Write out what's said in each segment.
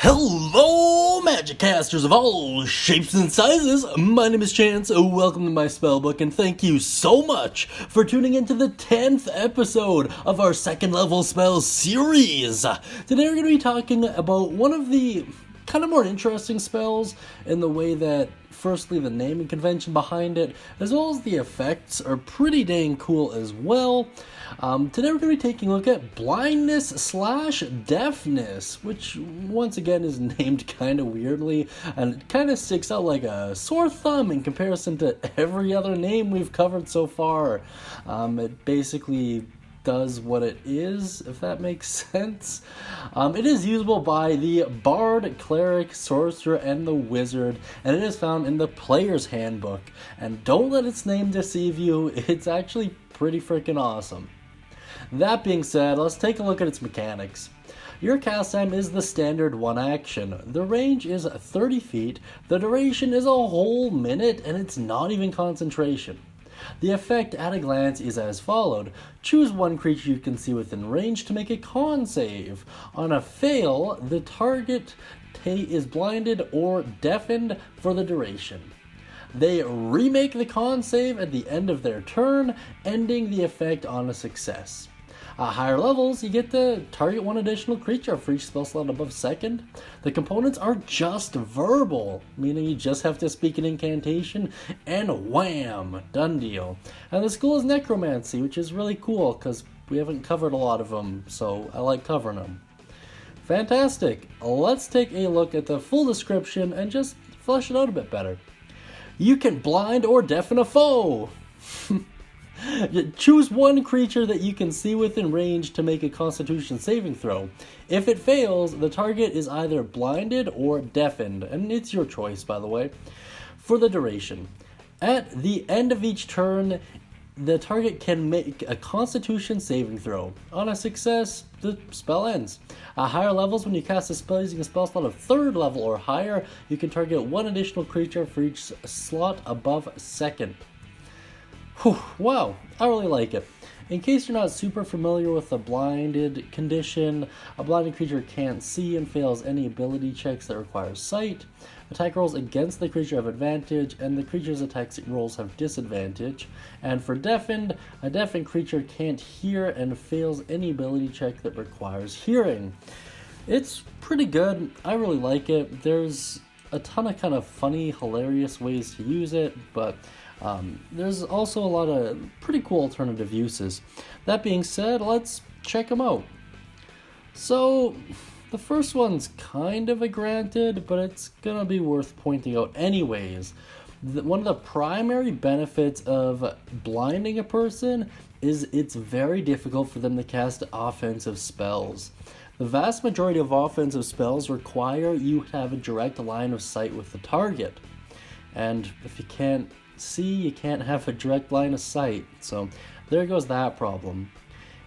Hello, Magic Casters of all shapes and sizes. My name is Chance. Welcome to my Spellbook, and thank you so much for tuning into the 10th episode of our second level spell series. Today we're going to be talking about one of the kind of more interesting spells in the way that, firstly, the naming convention behind it, as well as the effects, are pretty dang cool as well. Today we're going to be taking a look at Blindness / Deafness, which once again is named kind of weirdly, and it kind of sticks out like a sore thumb in comparison to every other name we've covered so far. It basically does what it is, if that makes sense. It is usable by the Bard, Cleric, Sorcerer, and the Wizard, and it is found in the Player's Handbook. And don't let its name deceive you, it's actually pretty freaking awesome. That being said, let's take a look at its mechanics. Your cast time is the standard one action. The range is 30 feet, the duration is a whole minute, and it's not even concentration. The effect at a glance is as followed. Choose one creature you can see within range to make a con save. On a fail, the target is blinded or deafened for the duration. They remake the con save at the end of their turn, ending the effect on a success. At higher levels, you get to target one additional creature for each spell slot above second. The components are just verbal, meaning you just have to speak an incantation, and wham! Done deal. And the school is Necromancy, which is really cool, because we haven't covered a lot of them, so I like covering them. Fantastic! Let's take a look at the full description and just flesh it out a bit better. You can blind or deafen a foe! Choose one creature that you can see within range to make a Constitution saving throw. If it fails, the target is either blinded or deafened, and it's your choice, by the way, for the duration. At the end of each turn, the target can make a Constitution saving throw. On a success, the spell ends. At higher levels, when you cast a spell using a spell slot of 3rd level or higher, you can target one additional creature for each slot above second. Whew, wow, I really like it. In case you're not super familiar with the blinded condition, a blinded creature can't see and fails any ability checks that require sight. Attack rolls against the creature have advantage, and the creature's attack rolls have disadvantage. And for deafened, a deafened creature can't hear and fails any ability check that requires hearing. It's pretty good. I really like it. There's a ton of kind of funny, hilarious ways to use it, but there's also a lot of pretty cool alternative uses. That being said, let's check them out. So, the first one's kind of a granted, but it's gonna be worth pointing out anyways. One of the primary benefits of blinding a person is it's very difficult for them to cast offensive spells. The vast majority of offensive spells require you to have a direct line of sight with the target. And if you can't see, you can't have a direct line of sight. So there goes that problem.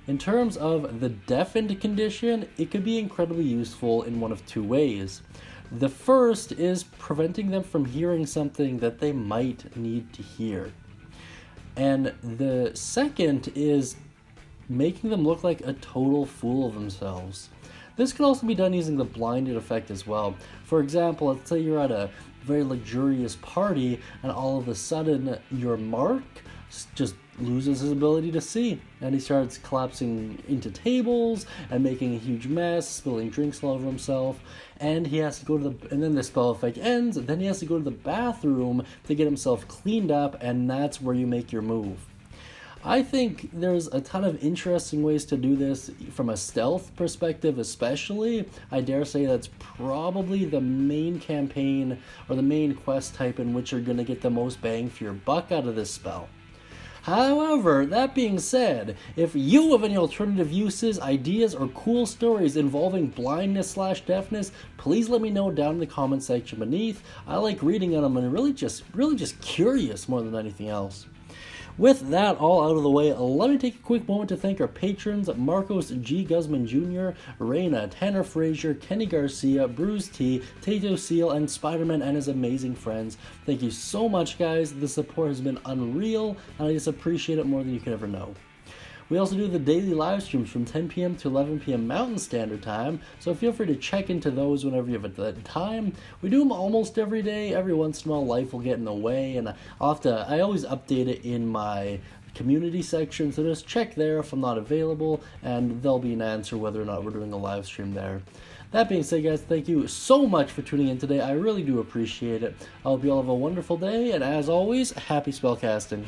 In terms of the Deafened Condition, it could be incredibly useful in one of two ways. The first is preventing them from hearing something that they might need to hear. And the second is making them look like a total fool of themselves. This can also be done using the blinded effect as well. For example, let's say you're at a very luxurious party and all of a sudden your mark just loses his ability to see, and he starts collapsing into tables and making a huge mess, spilling drinks all over himself, and he has to go to and then the spell effect ends, and then he has to go to the bathroom to get himself cleaned up, and that's where you make your move. I think there's a ton of interesting ways to do this from a stealth perspective especially. I dare say that's probably the main campaign or the main quest type in which you're going to get the most bang for your buck out of this spell. However, that being said, if you have any alternative uses, ideas, or cool stories involving blindness / deafness, please let me know down in the comment section beneath. I like reading on them and really just curious more than anything else. With that all out of the way, let me take a quick moment to thank our patrons, Marcos G. Guzman Jr., Reina, Tanner Frazier, Kenny Garcia, Bruce T, Tato Seal, and Spider-Man and his amazing friends. Thank you so much, guys. The support has been unreal, and I just appreciate it more than you could ever know. We also do the daily live streams from 10 p.m. to 11 p.m. Mountain Standard Time, so feel free to check into those whenever you have the time. We do them almost every day. Every once in a while, life will get in the way, and I always update it in my community section, so just check there if I'm not available, and there'll be an answer whether or not we're doing a live stream there. That being said, guys, thank you so much for tuning in today. I really do appreciate it. I hope you all have a wonderful day, and as always, happy spellcasting.